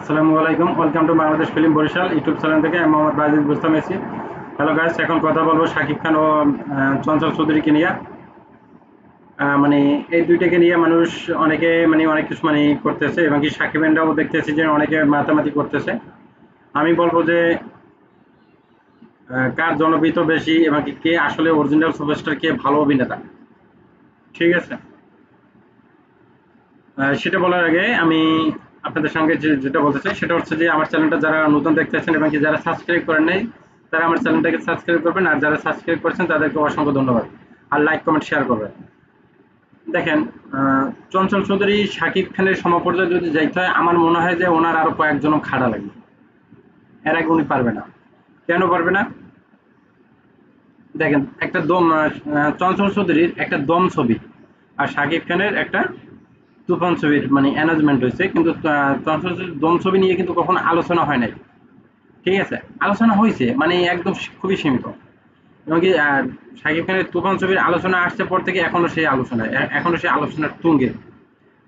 আসসালামু আলাইকুম, welcome to Bangladesh film Barishal YouTube channel থেকে আমি মোহাম্মদ বাজিদ বুস্তাম এসি। হ্যালো গাইস, এখন কথা বলবো শাকিব খান ও চঞ্চল চৌধুরীকে নিয়ে। মানে এই দুইটাকে নিয়ে মানুষ অনেকে অনেক কিছু করতেছে, এবং কি শাকিব খানরাও দেখতেছি যে অনেকে মাতামাতি করতেছে। আমি বলবো যে কার জনপ্রিয়তা বেশি এবং কি কে আসলে অরিজিনাল সুপারস্টার, কে ভালো অভিনেতা। ঠিক আছে, সেটা বলার আগে আমি আপনাদের সঙ্গে যেটা বলতে চাই সেটা হচ্ছে যে আমার চ্যানেলটা যারা নতুন দেখতেছেন এবং কি যারা সাবস্ক্রাইব করেন নাই, তারা আমার চ্যানেলটাকে সাবস্ক্রাইব করবেন, আর যারা সাবস্ক্রাইব করেছেন তাদেরকে অসংখ্য ধন্যবাদ। আর লাইক কমেন্ট শেয়ার করবেন। দেখেন, চঞ্চল চৌধুরী শাকিব খানের সমপর্যায়ে যদি যাইতে হয়, আমার মনে হয় যে ওনার আরো কয়েকজন খাড়া লাগবে। এর আগে উনি পারবে না। কেন পারবে না? দেখেন, একটা দম চঞ্চল চৌধুরীর একটা দম ছবি আর শাকিব খানের একটা তুফান ছবির অ্যানাউন্সমেন্ট হয়েছে, কিন্তু চঞ্চল দম ছবি নিয়ে কিন্তু কখনো আলোচনা হয় নাই। ঠিক আছে, আলোচনা হয়েছে একদম খুবই সীমিত। এবং কি শাকিব খানের তুফান ছবির আলোচনা আসছে পর থেকে এখনো সেই আলোচনা, এখনো সেই আলোচনার তুঙ্গে।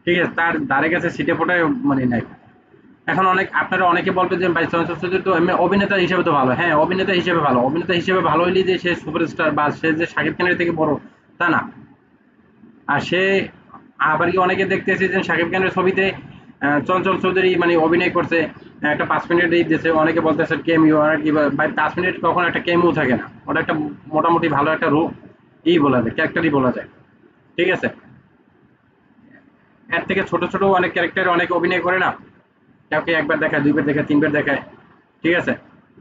ঠিক আছে, তার দ্বারে কাছে সিটে ফোটায় নাই। এখন আপনারা অনেকে বলবে যে ভাই চঞ্চল চৌধুরী তো এমনি অভিনেতা হিসেবে তো ভালো। হ্যাঁ, অভিনেতা হিসেবে ভালো, অভিনেতা হিসেবে ভালো হইলে যে সে সুপারস্টার বা সে যে শাকিব খানের থেকে বড়, তা না। আর সে আবার কি অনেকে দেখতেছি যে শাকিব খানের ছবিতে চঞ্চল চৌধুরী অভিনয় করছে, একটা 5 মিনিট দিতেছে, অনেকে বলতেছে কেমিও, আর কি ভাই 5 মিনিট কখনো একটা কেমিও থাকে না, ওটা একটা মোটামুটি ভালো একটা রূপ বলা যায়, ক্যারেক্টারই বলা যায়। ঠিক আছে, এর থেকে ছোট ছোট অনেক ক্যারেক্টার অনেকে অভিনয় করে না, কাউকে একবার দেখায়, দুইবার দেখায়, তিনবার দেখায়। ঠিক আছে,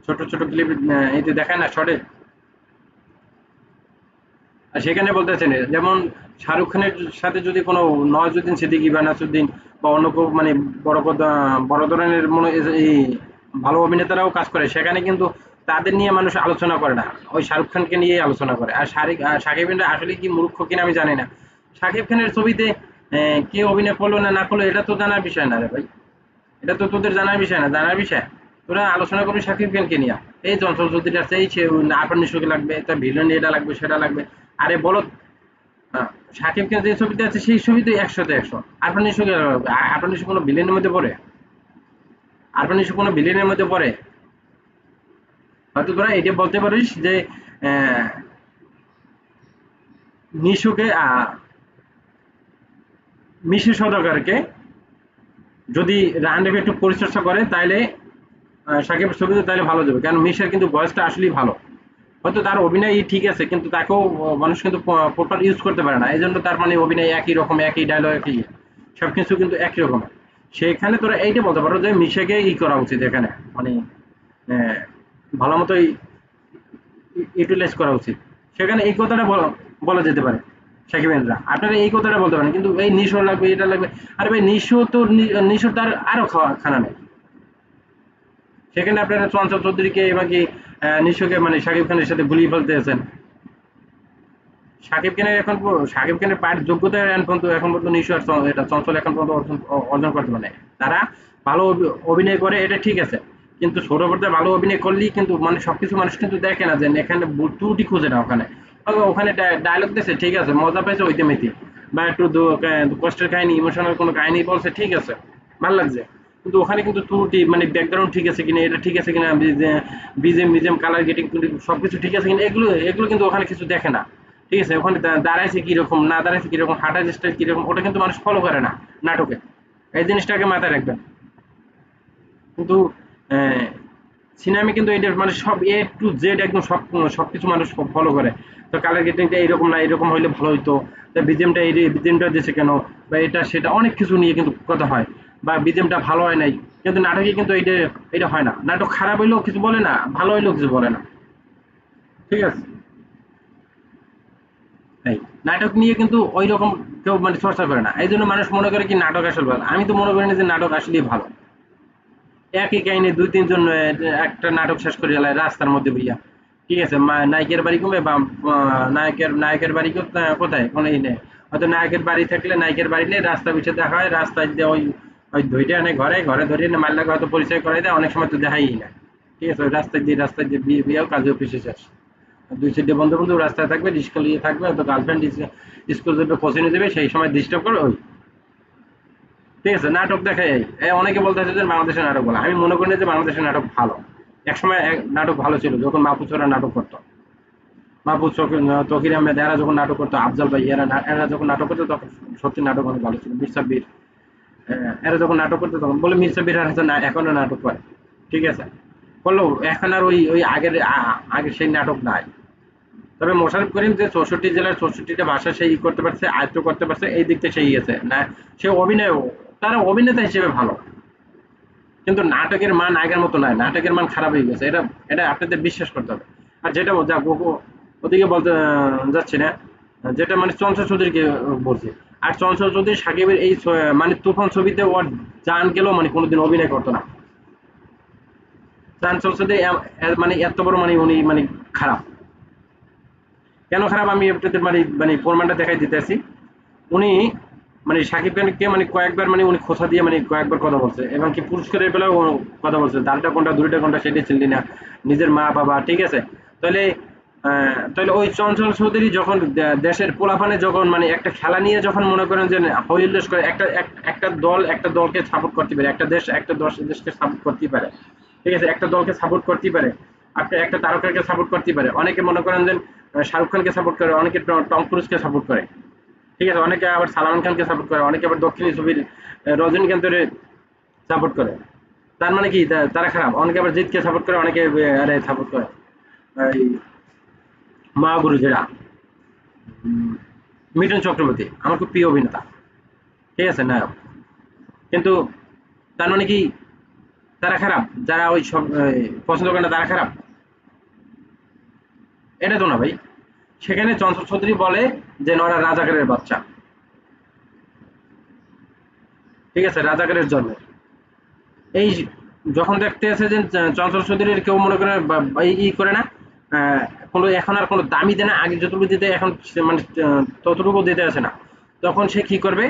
ছোট ছোট ক্লিপ এই যে দেখায় না শর্টে, আর সেখানে বলতেছেন যেমন শাহরুখ খানের সাথে যদি কোনো নওয়াজুদ্দিন সিদ্দিকী বা নাসিরুদ্দিন বা অন্য কেউ বড় ধরনের এই ভালো অভিনেতারাও কাজ করে, সেখানে কিন্তু তাদের নিয়ে মানুষ আলোচনা করে না, ওই শাহরুখ খানকে নিয়ে আলোচনা করে। আর শাকিব খান আসলে কি মূর্খ কিনা আমি জানি না। শাকিব খানের ছবিতে কে অভিনয় করলো না না করলো এটা তো জানার বিষয় না রে ভাই, এটা তো তোদের জানার বিষয় না, জানার বিষয় তোরা আলোচনা করবি শাকিব খানকে নিয়ে। এই চঞ্চল চৌধুরী আছে, এই আরফান নিশোকে লাগবে, তার ভিলেন এটা লাগবে সেটা লাগবে। আরে বলো, শাকিব খান যে ছবিতে আছে সেই ছবিতে 100-তে 100। আরফান নিশোকে আরফান নিশো কোনো ভিলেনের মধ্যে পড়ে? আরফান নিশো কোনো ভিলেনের মধ্যে পড়ে? হয়তো তোরা এটা বলতে পারিস যে আহ, নিশোকে মিশু সওদাগরকে যদি রাহানদেব একটু পরিচর্যা করে তাহলে সাকিবের ছবিতে তাহলে ভালো যাবে, কারণ মিশার কিন্তু ভয়েসটা আসলেই ভালো। হয়তো তার অভিনয় ঠিক আছে, কিন্তু তাকেও মানুষ কিন্তু প্রপার ইউজ করতে পারে না, এই জন্য তার অভিনয় একই রকম, একই ডায়লগ, একই সবকিছু কিন্তু একই রকম। সেখানে তোরা এইটা বলতে পারো যে মিশাকে করা উচিত এখানে, মানে আহ, ভালো মতো ইউটিলাইজ করা উচিত। সেখানে এই কথাটা বলা যেতে পারে। সাকিবেনরা আপনারা এই কথাটা বলতে পারেন, কিন্তু এই নিশো লাগবে, এটা লাগবে। আরে ভাই, নিশো তো নিশো তার আরো খানা নেই। সেখানে আপনারা চঞ্চল চৌধুরীকে এবং কি নিশোকে শাকিব খানের সাথে গুলিয়ে ফেলতেছেন। শাকিব খানের পায়ের যোগ্যতা এখন পর্যন্ত নিশো আর এটা চঞ্চল এখন পর্যন্ত অর্জন করতে পারে নাই। তারা ভালো অভিনয় করে, এটা ঠিক আছে, কিন্তু ছোট পর্দায় ভালো অভিনয় করলেই কিন্তু সবকিছু মানুষ কিন্তু দেখে না যে এখানে ত্রুটি খুঁজে না। ওখানে ওখানে ডায়লগ দিয়েছে, ঠিক আছে, মজা পেয়েছে ওইতে মেতে, বা একটু কষ্টের কাহিনী, ইমোশনাল কোনো কাহিনী বলছে, ঠিক আছে, ভালো লাগছে। কিন্তু ওখানে কিন্তু ত্রুটি ব্যাকগ্রাউন্ড ঠিক আছে কিনা, এটা ঠিক আছে কিনা, বিজেম বিজেম কালার গেটিং সবকিছু ঠিক আছে কিনা, এগুলো এগুলো কিন্তু ওখানে কিছু দেখে না। ঠিক আছে, ওখানে দাঁড়াইছে কিরকম, না দাঁড়াইছে কিরকম, হাঁটা স্টাইল কিরকম, ওটা কিন্তু মানুষ ফলো করে না নাটকে। এই জিনিসটাকে মাথায় রাখবেন। কিন্তু সিনেমা কিন্তু এটা সব A to Z একদম সবকিছু মানুষ ফলো করে। তো কালার গেটিংটা এইরকম না, এরকম হইলে ভালো হইতো, বিজিএমটা এই বিজিএমটা দিছে কেন, বা এটা সেটা অনেক কিছু নিয়ে কিন্তু কথা হয়, বা বিজিএমটা ভালো হয় নাই। কিন্তু নাটকে কিন্তু এটা এটা হয় না, নাটক খারাপ হইলেও কিছু বলে না, ভালো হইলেও কিছু বলে না। ঠিক আছে, এই নাটক নিয়ে কিন্তু ওই রকম কেউ চর্চা করে না, এই জন্য মানুষ মনে করে কি নাটক আসলে ভালো। আমি তো মনে করি না যে নাটক আসলেই ভালো। একই কাহিনী দুই তিনজন একটা নাটক শেষ করে এলাই রাস্তার মধ্যে বইয়া। ঠিক আছে, নায়কের বাড়ি কমে বা নায়কের বাড়ি কোথায় কোনো ই নেই। হয়তো নায়কের বাড়ি থাকলে নায়কের বাড়ি নেই, রাস্তা পিছিয়ে দেখা হয়, রাস্তায় দিয়ে ওই ওই ধৈর্য আনে, ঘরে ঘরে ধরে এনে মাল্লাকে হয়তো পরিচয় করাই দেয়, অনেক সময় তো দেখাই না। ঠিক আছে, ওই রাস্তায় দিয়ে বিয়ে বিয়েও কাজে অফিসে শেষ। দুই চারটে বন্ধু বন্ধু রাস্তায় থাকবে, রিস্কা নিয়ে থাকবে, হয়তো গার্লফ্রেন্ড স্কুল যাবে, কোচিংয়ে যাবে, সেই সময় ডিস্টার্ব করে ওই। ঠিক আছে, নাটক দেখে অনেকে বলতেছে যে বাংলাদেশের নাটক ভালো, আমি মনে করি না যে বাংলাদেশের নাটক ভালো। একসময় নাটক ভালো ছিল যখন মাহফুজ ওরা নাটক করতো, মাহফুজ তকির আহমেদ এরা যখন নাটক করতো, আফজাল ভাই এরা যখন নাটক করতো তখন সত্যি নাটক অনেক ভালো ছিল। মির সাব্বির এরা যখন নাটক করতো তখন বলে মির সাব্বির আর হাসান এখনো নাটক করে, ঠিক আছে, বললো এখন আর ওই ওই আগের আগের সেই নাটক নাই। তবে মোশাররফ করিম যে ৬৪ জেলার ৬৪টা ভাষা সে করতে পারছে, আয়ত্ত করতে পারছে, এই দিক থেকে সেই গেছে না। সে অভিনয়, তারা অভিনেতা হিসেবে ভালো, কিন্তু নাটকের মান আগের মতো নয়, নাটকের মান খারাপ হয়ে গেছে, এটা এটা আপনাদের বিশ্বাস করতে হবে। আর যেটা যা ওদিকে বলতে যাচ্ছি না, যেটা মানে চঞ্চল চৌধুরীকে বলছি। আর চঞ্চল চৌধুরী সাকিবের এই মানে তুফান ছবিতে ওর জান গেলেও মানে কোনোদিন অভিনয় করতো না। চঞ্চল চৌধুরী মানে এত বড় মানে উনি মানে খারাপ। কেন খারাপ আমি আপনাদের মানে মানে প্রমাণটা দেখাই দিতেছি। উনি মানে শাকিব খানকে মানে কয়েকবার মানে উনি খোঁচা দিয়ে মানে কয়েকবার কথা বলছে, এবং কি পুরস্কারের বেলাও কথা বলছে, দাঁড়টা কোনটা দুইটা কোনটা সেটাই চিনলি না, নিজের মা বাবা, ঠিক আছে। তাহলে তাহলে ওই চঞ্চল চৌধুরী যখন দেশের পোলাপানে যখন মানে একটা খেলা নিয়ে যখন মনে করেন যে হই হুল্লোড় করে, একটা দল একটা দলকে সাপোর্ট করতে পারে, একটা দেশ একটা দেশকে সাপোর্ট করতেই পারে, ঠিক আছে, একটা দলকে সাপোর্ট করতেই পারে, আপনি একটা তারকাকে সাপোর্ট করতেই পারে। অনেকে মনে করেন যে শাহরুখ খানকে সাপোর্ট করে, অনেকে টম ক্রুজকে সাপোর্ট করে, ঠিক আছে, অনেকে আবার সালমান খানকে সাপোর্ট করে, অনেকে আবার দক্ষিণী ছবির রজনীকান্তের সাপোর্ট করে। তার মানে কি তারা খারাপ? অনেকে আবার জিতকে সাপোর্ট করে, অনেকে আরে সাপোর্ট করে এই মহাগুরু যেটা মিঠুন চক্রবর্তী, আমার খুব প্রিয় অভিনেতা, ঠিক আছে, নায়ক। কিন্তু তার মানে কি তারা খারাপ? যারা ওই সব পছন্দ করে না তারা খারাপ? এটা তো না ভাই। সেখানে চঞ্চল চৌধুরী বলে যে ওরা রাজাকারের বাচ্চা, ঠিক আছে, রাজাকারের জন্ম। এই যখন দেখতে আছে যে চঞ্চল চৌধুরীর কেউ মনে করে ই করে না, আহ, কোনো এখন আর কোনো দামি দেয় না, আগে যতটুকু দিতে এখন মানে ততটুকু দিতে আসে না, তখন সে কি করবে,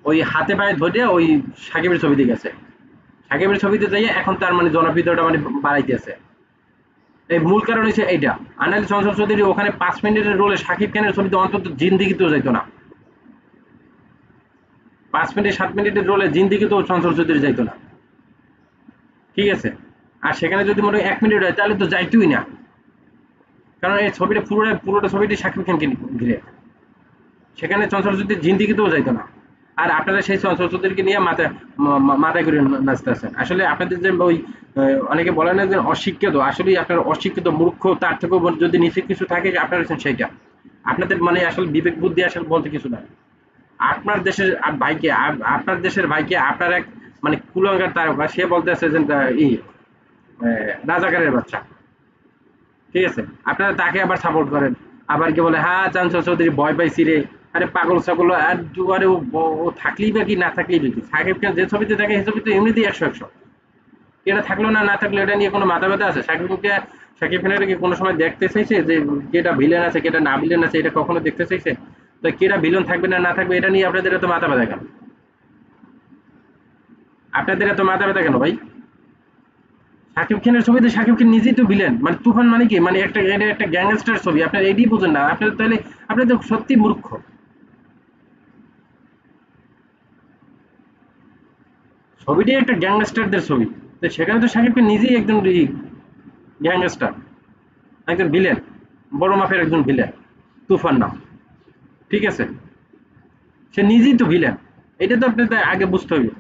ওই হাতে পায়ে ধরে ওই সাকিবের ছবিতে গেছে, সাকিবের ছবিতে যাইয়ে এখন তার মানে জনপ্রিয়তা মানে বাড়াইতেছে। এই মূল কারণ হচ্ছে এইটা। আনালি চঞ্চল চৌধুরী ওখানে ৫ মিনিটের রোলে সাকিব খানের ছবিতে অন্তত জিন্দিগিতেও যাইতো না, ৫ মিনিট ৭ মিনিটের রোলে জিন্দিগিতেও চঞ্চল চৌধুরী যাইতো না, ঠিক আছে। আর সেখানে যদি মনে হয় ১ মিনিট হয় তাহলে তো যাইতোই না, কারণ এই ছবিটা পুরোটা পুরোটা ছবিটি শাকিব খানকে ঘিরে, সেখানে চঞ্চল চৌধুরী জিন্দিগিতেও যাইতো না। আর আপনারা সেই চঞ্চল চৌধুরীকে নিয়ে মাথায় করে নাচতেছেন। আসলে আপনাদের যে ওই অনেকে বলে না যে অশিক্ষিত, আসলে আপনার অশিক্ষিত মূর্খ, তার থেকেও যদি নিচে কিছু থাকে আপনারা হচ্ছেন সেইটা। আপনাদের মানে আসলে বিবেক বুদ্ধি আসলে বলতে কিছু নাই। আপনার দেশের ভাইকে আপনার দেশের ভাইকে আপনার এক মানে কুলাঙ্গার তারকা সে বলতেছে যে রাজাকারের বাচ্চা, ঠিক আছে, আপনারা তাকে আবার সাপোর্ট করেন। আবার কি বলে, হ্যাঁ চাঞ্চল চৌধুরী ভয় পাইছি রে, আরে পাগল ছাগল, আর আরে ও থাকলেই বা কি না থাকলেই বা কি, সাকিব খান যে ছবিতে থাকে সেই ছবিতে এমনিতেই ১০০ এটা থাকলো না না থাকলো এটা নিয়ে কোনো মাথা ব্যথা আছে? সাকিব খানের কি কোনো সময় দেখতে চাইছে যে কেটা ভিলেন আছে কেটা না ভিলেন আছে, এটা কখনো দেখতে চাইছে? তো কেটা ভিলেন থাকবে না না থাকবে এটা নিয়ে আপনাদের এত মাথা ব্যথা কেন? আপনাদের এত মাথা ব্যথা কেন ভাই? শাকিব খানের ছবিতে শাকিব খান নিজেই তো ভিলেন, মানে তুফান মানে কি, মানে একটা এটা একটা গ্যাংস্টার ছবি, আপনার এটাই বোঝেন না আপনার, তাহলে আপনি তো সত্যি মূর্খ। ছবিটাই একটা গ্যাংস্টারদের ছবি, তো সেখানে তো শাকিব খান নিজেই একজন গ্যাংস্টার, একজন ভিলেন, বড় মাপের একজন ভিলেন, তুফান নাম, ঠিক আছে, সে নিজেই তো ভিলেন, এটা তো আপনাদের আগে বুঝতে হবে।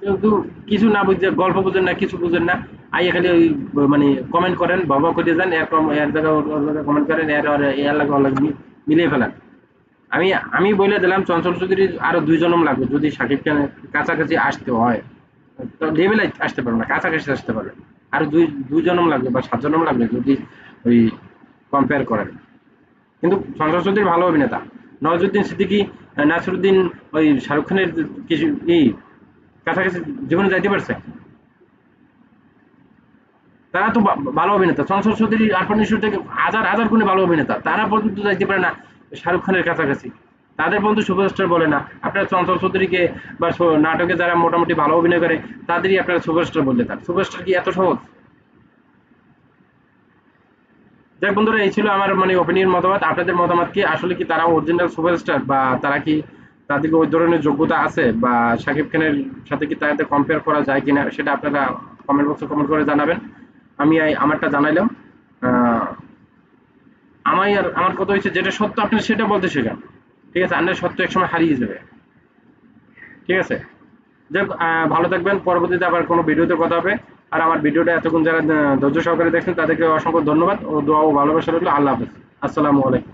কিন্তু কিছু না বুঝে গল্প বুঝেন না, কিছু বুঝেন না, আইয়া খালি ওই মানে কমেন্ট করেন, বাবা করে যান, এর জায়গায় ওর জায়গায় কমেন্ট করেন, এর লাগে ওর লাগে মিলিয়ে ফেলেন। আমি আমি বলে দিলাম চঞ্চল চৌধুরীর আরো ২ জনম লাগবে যদি শাকিব খানের কাছাকাছি আসতে হয়, তো লেভেলে আসতে পারবে না, কাছাকাছি আসতে পারবে, আরো দুই জনম লাগবে বা ৭ জনম লাগবে যদি ওই কম্পেয়ার করেন। কিন্তু চঞ্চল চৌধুরী ভালো অভিনেতা। নওয়াজুদ্দিন সিদ্দিকী, নাসিরুদ্দিন ওই শাহরুখ খানের কিছু কাছাকাছি জীবনে যাইতে পারছে? তারা তো ভালো অভিনেতা। চঞ্চল চৌধুরী, আরফান নিশোর থেকে হাজার হাজার গুণে ভালো অভিনেতা, তারা পর্যন্ত যাইতে পারে না শাহরুখ খানের কাছাকাছি, তাদের পর্যন্ত সুপারস্টার বলে না। আপনারা চঞ্চল চৌধুরীকে বা নাটকে যারা মোটামুটি ভালো অভিনয় করে তাদেরই আপনারা সুপারস্টার বলতে থাক, সুপারস্টার কি এত সহজ? যাক বন্ধুরা, এই ছিল আমার মানে ওপিনিয়ন, মতামত। আপনাদের মতামত কি, আসলে কি তারা অরিজিনাল সুপারস্টার, বা তারা কি তাদেরকে ওই ধরনের যোগ্যতা আছে বা শাকিব খানের সাথে কি তাদের কম্পেয়ার করা যায় কিনা সেটা আপনারা কমেন্ট বক্সে কমেন্ট করে জানাবেন। আমি আমারটা জানাইলাম। আহ, আমার কথা হচ্ছে যেটা সত্য আপনি সেটা বলতে শেখান। ঠিক আছে, আন্নার সত্য একসময় হারিয়ে যাবে। ঠিক আছে, যাই হোক, ভালো থাকবেন। পরবর্তীতে আবার কোনো ভিডিওতে কথা হবে। আর আমার ভিডিওটা এতক্ষণ যারা ধৈর্য সহকারে দেখছেন তাদেরকে অসংখ্য ধন্যবাদ ও দোয়া ও ভালোবাসা রইল। আল্লাহ হাফেজ। আসসালামু আলাইকুম।